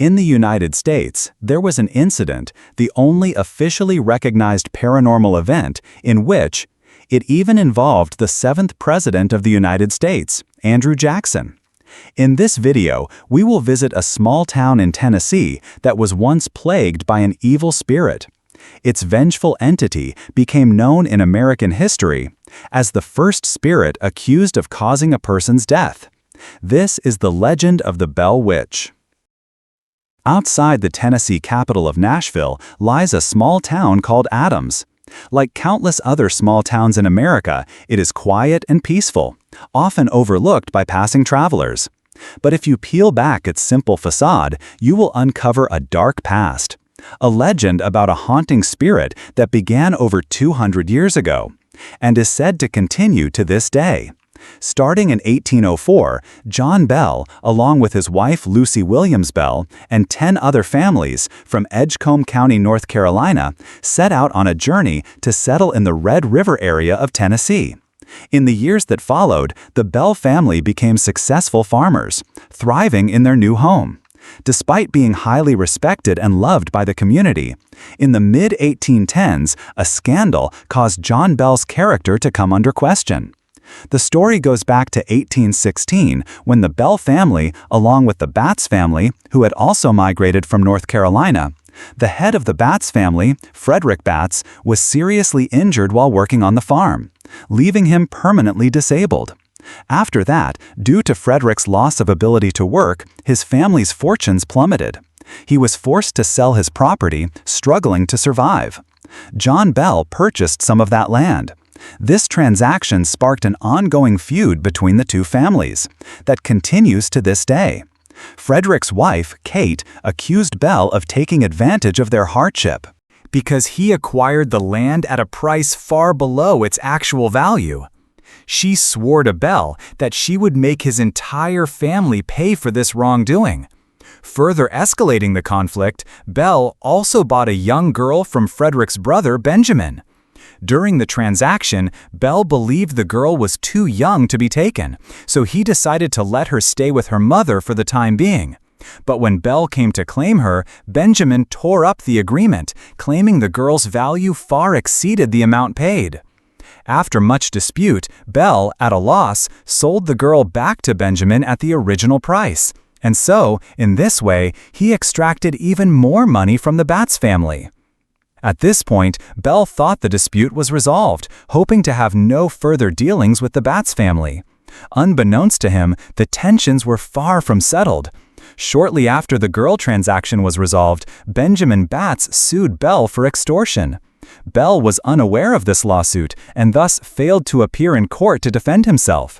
In the United States, there was an incident, the only officially recognized paranormal event, in which it even involved the 7th President of the United States, Andrew Jackson. In this video, we will visit a small town in Tennessee that was once plagued by an evil spirit. Its vengeful entity became known in American history as the first spirit accused of causing a person's death. This is the legend of the Bell Witch. Outside the Tennessee capital of Nashville lies a small town called Adams. Like countless other small towns in America, it is quiet and peaceful, often overlooked by passing travelers. But if you peel back its simple facade, you will uncover a dark past. A legend about a haunting spirit that began over 200 years ago, and is said to continue to this day. Starting in 1804, John Bell, along with his wife Lucy Williams Bell and 10 other families from Edgecombe County, North Carolina, set out on a journey to settle in the Red River area of Tennessee. In the years that followed, the Bell family became successful farmers, thriving in their new home. Despite being highly respected and loved by the community, in the mid-1810s, a scandal caused John Bell's character to come under question. The story goes back to 1816, when the Bell family, along with the Batts family, who had also migrated from North Carolina, the head of the Batts family, Frederick Batts, was seriously injured while working on the farm, leaving him permanently disabled. After that, due to Frederick's loss of ability to work, his family's fortunes plummeted. He was forced to sell his property, struggling to survive. John Bell purchased some of that land. This transaction sparked an ongoing feud between the two families that continues to this day. Frederick's wife, Kate, accused Bell of taking advantage of their hardship because he acquired the land at a price far below its actual value. She swore to Bell that she would make his entire family pay for this wrongdoing. Further escalating the conflict, Bell also bought a young girl from Frederick's brother, Benjamin. During the transaction, Bell believed the girl was too young to be taken, so he decided to let her stay with her mother for the time being. But when Bell came to claim her, Benjamin tore up the agreement, claiming the girl's value far exceeded the amount paid. After much dispute, Bell, at a loss, sold the girl back to Benjamin at the original price. And so, in this way, he extracted even more money from the Batts family. At this point, Bell thought the dispute was resolved, hoping to have no further dealings with the Batts family. Unbeknownst to him, the tensions were far from settled. Shortly after the girl transaction was resolved, Benjamin Batts sued Bell for extortion. Bell was unaware of this lawsuit and thus failed to appear in court to defend himself.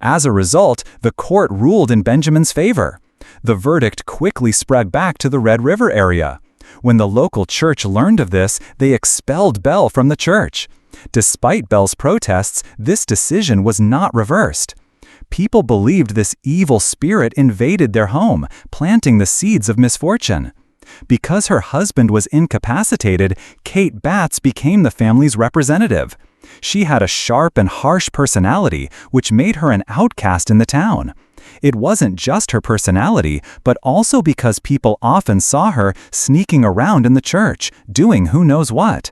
As a result, the court ruled in Benjamin's favor. The verdict quickly spread back to the Red River area. When the local church learned of this, they expelled Bell from the church. Despite Bell's protests, this decision was not reversed. People believed this evil spirit invaded their home, planting the seeds of misfortune. Because her husband was incapacitated, Kate Batts became the family's representative. She had a sharp and harsh personality, which made her an outcast in the town. It wasn't just her personality, but also because people often saw her sneaking around in the church, doing who knows what.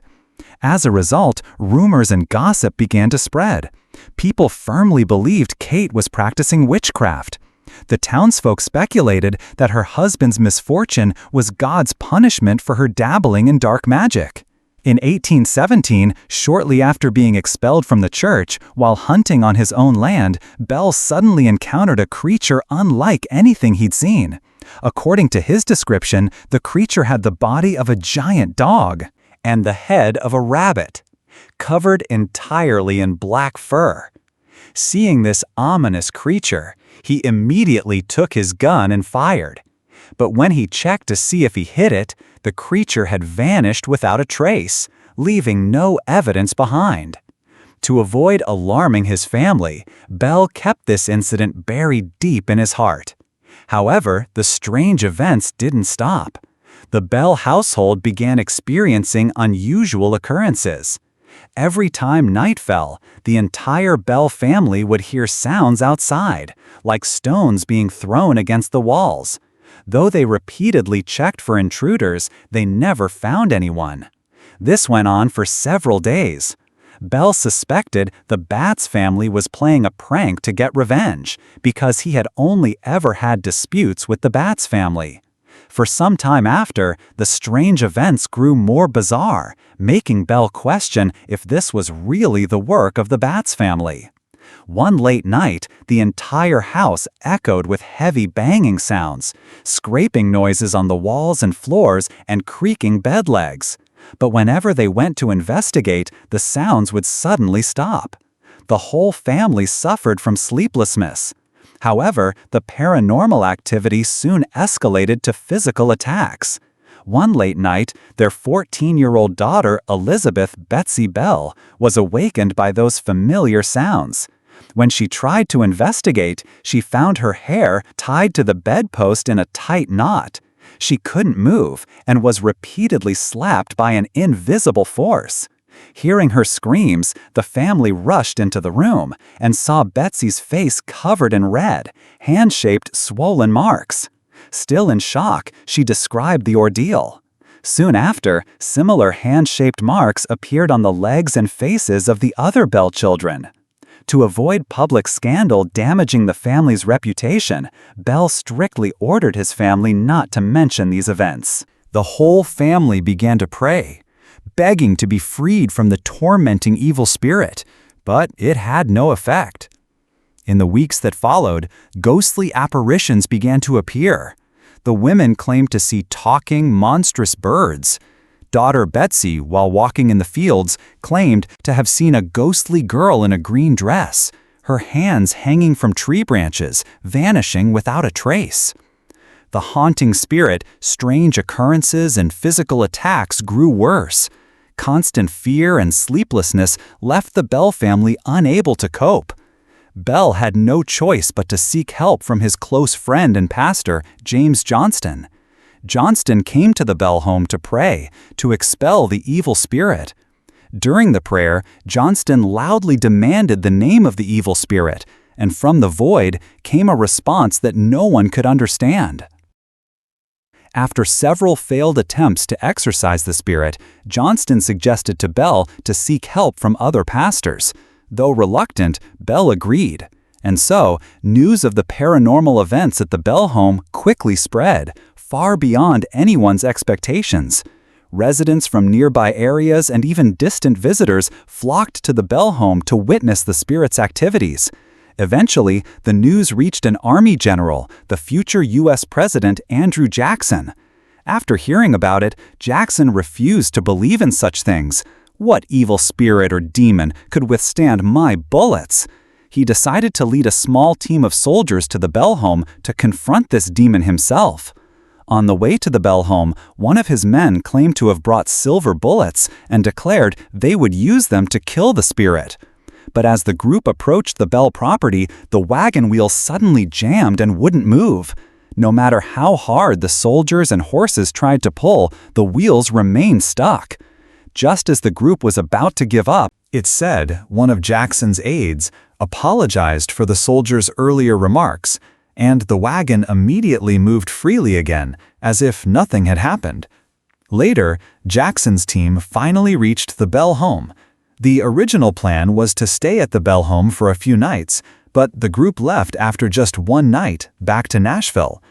As a result, rumors and gossip began to spread. People firmly believed Kate was practicing witchcraft. The townsfolk speculated that her husband's misfortune was God's punishment for her dabbling in dark magic. In 1817, shortly after being expelled from the church, while hunting on his own land, Bell suddenly encountered a creature unlike anything he'd seen. According to his description, the creature had the body of a giant dog and the head of a rabbit, covered entirely in black fur. Seeing this ominous creature, he immediately took his gun and fired. But when he checked to see if he hit it, the creature had vanished without a trace, leaving no evidence behind. To avoid alarming his family, Bell kept this incident buried deep in his heart. However, the strange events didn't stop. The Bell household began experiencing unusual occurrences. Every time night fell, the entire Bell family would hear sounds outside, like stones being thrown against the walls. Though they repeatedly checked for intruders, they never found anyone. This went on for several days. Bell suspected the Batts family was playing a prank to get revenge because he had only ever had disputes with the Batts family. For some time after, the strange events grew more bizarre, making Bell question if this was really the work of the Batts family. One late night, the entire house echoed with heavy banging sounds, scraping noises on the walls and floors, and creaking bed legs. But whenever they went to investigate, the sounds would suddenly stop. The whole family suffered from sleeplessness. However, the paranormal activity soon escalated to physical attacks. One late night, their 14-year-old daughter, Elizabeth Betsy Bell, was awakened by those familiar sounds. When she tried to investigate, she found her hair tied to the bedpost in a tight knot. She couldn't move and was repeatedly slapped by an invisible force. Hearing her screams, the family rushed into the room and saw Betsy's face covered in red, hand-shaped swollen marks. Still in shock, she described the ordeal. Soon after, similar hand-shaped marks appeared on the legs and faces of the other Bell children. To avoid public scandal damaging the family's reputation, Bell strictly ordered his family not to mention these events. The whole family began to pray, begging to be freed from the tormenting evil spirit, but it had no effect. In the weeks that followed, ghostly apparitions began to appear. The women claimed to see talking, monstrous birds. Daughter Betsy, while walking in the fields, claimed to have seen a ghostly girl in a green dress, her hands hanging from tree branches, vanishing without a trace. The haunting spirit, strange occurrences, and physical attacks grew worse. Constant fear and sleeplessness left the Bell family unable to cope. Bell had no choice but to seek help from his close friend and pastor, James Johnston. Johnston came to the Bell home to pray, to expel the evil spirit. During the prayer, Johnston loudly demanded the name of the evil spirit, and from the void came a response that no one could understand. After several failed attempts to exorcise the spirit, Johnston suggested to Bell to seek help from other pastors. Though reluctant, Bell agreed. And so, news of the paranormal events at the Bell home quickly spread, far beyond anyone's expectations. Residents from nearby areas and even distant visitors flocked to the Bell home to witness the spirit's activities. Eventually, the news reached an Army general, the future U.S. President Andrew Jackson. After hearing about it, Jackson refused to believe in such things. What evil spirit or demon could withstand my bullets? He decided to lead a small team of soldiers to the Bell home to confront this demon himself. On the way to the Bell home, one of his men claimed to have brought silver bullets and declared they would use them to kill the spirit. But as the group approached the Bell property, the wagon wheel suddenly jammed and wouldn't move. No matter how hard the soldiers and horses tried to pull, the wheels remained stuck. Just as the group was about to give up, it said one of Jackson's aides apologized for the soldiers' earlier remarks, and the wagon immediately moved freely again, as if nothing had happened. Later, Jackson's team finally reached the Bell home. The original plan was to stay at the Bell home for a few nights, but the group left after just one night, back to Nashville.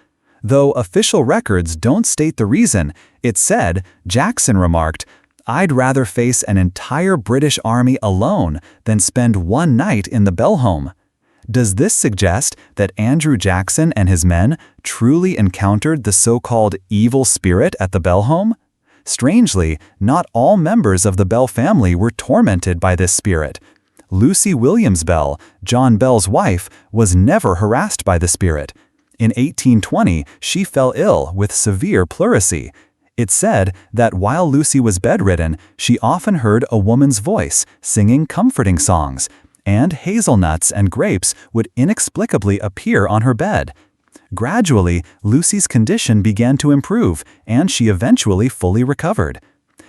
Though official records don't state the reason, it said, Jackson remarked, "I'd rather face an entire British army alone than spend one night in the Bell home." Does this suggest that Andrew Jackson and his men truly encountered the so-called evil spirit at the Bell home? Strangely, not all members of the Bell family were tormented by this spirit. Lucy Williams Bell, John Bell's wife, was never harassed by the spirit. In 1820, she fell ill with severe pleurisy. It said that while Lucy was bedridden, she often heard a woman's voice singing comforting songs, and hazelnuts and grapes would inexplicably appear on her bed. Gradually, Lucy's condition began to improve, and she eventually fully recovered.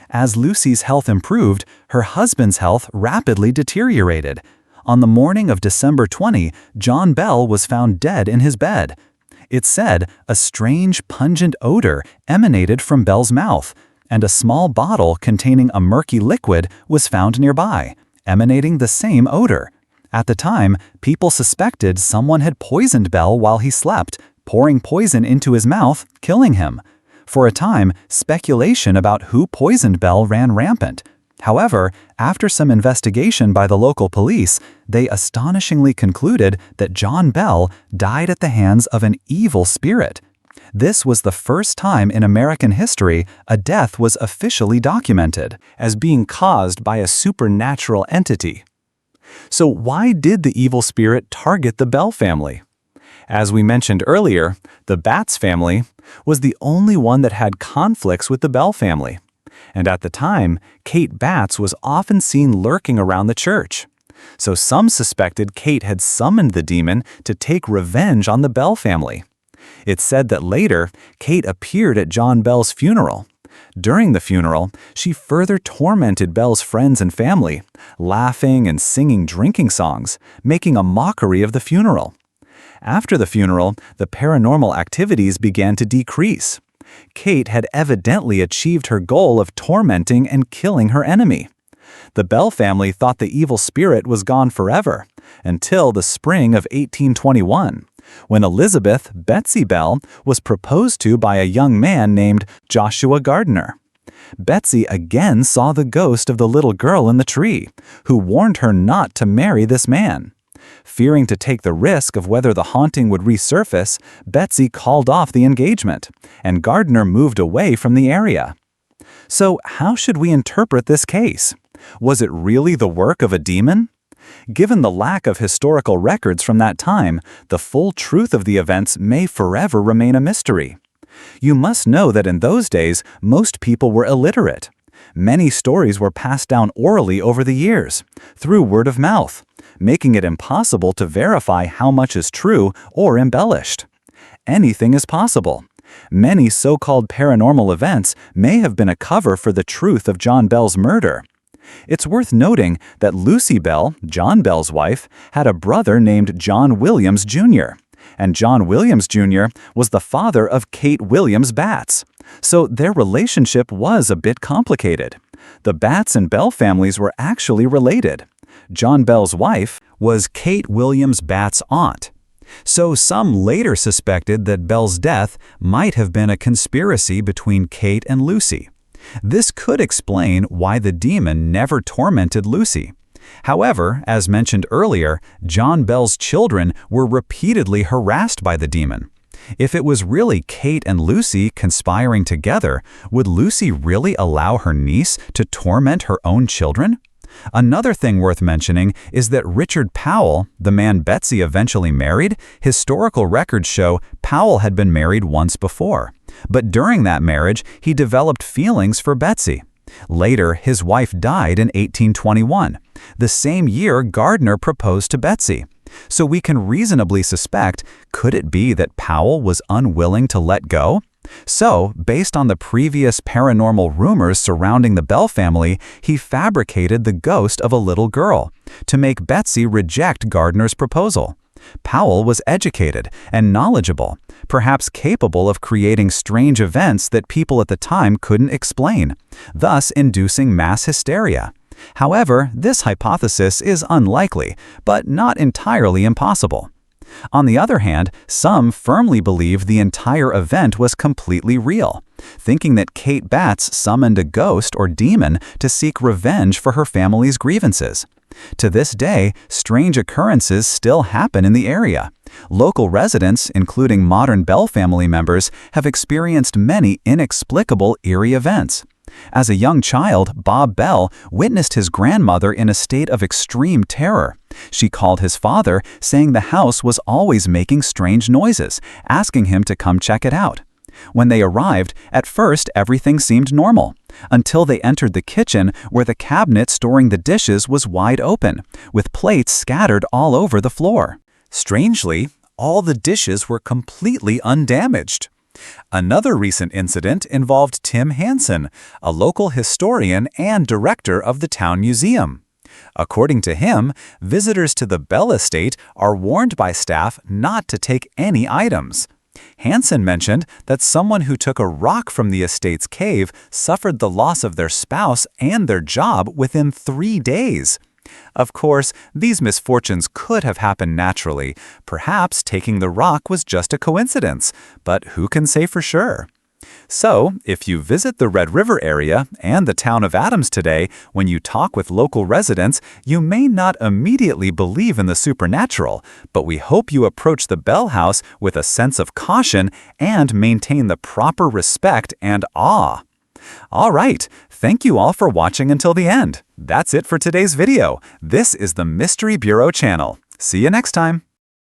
As Lucy's health improved, her husband's health rapidly deteriorated. On the morning of December 20, John Bell was found dead in his bed. It said a strange, pungent odor emanated from Belle's mouth, and a small bottle containing a murky liquid was found nearby, emanating the same odor. At the time, people suspected someone had poisoned Belle while he slept, pouring poison into his mouth, killing him. For a time, speculation about who poisoned Belle ran rampant. However, after some investigation by the local police, they astonishingly concluded that John Bell died at the hands of an evil spirit. This was the first time in American history a death was officially documented as being caused by a supernatural entity. So why did the evil spirit target the Bell family? As we mentioned earlier, the Batts family was the only one that had conflicts with the Bell family. And at the time, Kate Batts was often seen lurking around the church. So some suspected Kate had summoned the demon to take revenge on the Bell family. It's said that later, Kate appeared at John Bell's funeral. During the funeral, she further tormented Bell's friends and family, laughing and singing drinking songs, making a mockery of the funeral. After the funeral, the paranormal activities began to decrease. Kate had evidently achieved her goal of tormenting and killing her enemy. The Bell family thought the evil spirit was gone forever, until the spring of 1821, when Elizabeth Betsy Bell was proposed to by a young man named Joshua Gardner. Betsy again saw the ghost of the little girl in the tree, who warned her not to marry this man. Fearing to take the risk of whether the haunting would resurface, Betsy called off the engagement, and Gardner moved away from the area. So how should we interpret this case? Was it really the work of a demon? Given the lack of historical records from that time, the full truth of the events may forever remain a mystery. You must know that in those days, most people were illiterate. Many stories were passed down orally over the years, through word of mouth, making it impossible to verify how much is true or embellished. Anything is possible. Many so-called paranormal events may have been a cover for the truth of John Bell's murder. It's worth noting that Lucy Bell, John Bell's wife, had a brother named John Williams, Jr., and John Williams, Jr. was the father of Kate Williams Batts, so their relationship was a bit complicated. The Batts and Bell families were actually related. John Bell's wife was Kate Williams Batts' aunt. So some later suspected that Bell's death might have been a conspiracy between Kate and Lucy. This could explain why the demon never tormented Lucy. However, as mentioned earlier, John Bell's children were repeatedly harassed by the demon. If it was really Kate and Lucy conspiring together, would Lucy really allow her niece to torment her own children? Another thing worth mentioning is that Richard Powell, the man Betsy eventually married, historical records show Powell had been married once before. But during that marriage, he developed feelings for Betsy. Later, his wife died in 1821, the same year Gardner proposed to Betsy. So we can reasonably suspect, could it be that Powell was unwilling to let go? So, based on the previous paranormal rumors surrounding the Bell family, he fabricated the ghost of a little girl to make Betsy reject Gardner's proposal. Powell was educated and knowledgeable, perhaps capable of creating strange events that people at the time couldn't explain, thus inducing mass hysteria. However, this hypothesis is unlikely, but not entirely impossible. On the other hand, some firmly believe the entire event was completely real, thinking that Kate Batts summoned a ghost or demon to seek revenge for her family's grievances. To this day, strange occurrences still happen in the area. Local residents, including modern Bell family members, have experienced many inexplicable eerie events. As a young child, Bob Bell witnessed his grandmother in a state of extreme terror. She called his father, saying the house was always making strange noises, asking him to come check it out. When they arrived, at first everything seemed normal, until they entered the kitchen where the cabinet storing the dishes was wide open, with plates scattered all over the floor. Strangely, all the dishes were completely undamaged. Another recent incident involved Tim Hansen, a local historian and director of the town museum. According to him, visitors to the Bell estate are warned by staff not to take any items. Hansen mentioned that someone who took a rock from the estate's cave suffered the loss of their spouse and their job within 3 days. Of course, these misfortunes could have happened naturally. Perhaps taking the rock was just a coincidence, but who can say for sure? So, if you visit the Red River area and the town of Adams today, when you talk with local residents, you may not immediately believe in the supernatural, but we hope you approach the Bell House with a sense of caution and maintain the proper respect and awe. All right, thank you all for watching until the end. That's it for today's video. This is the Mystery Bureau channel. See you next time.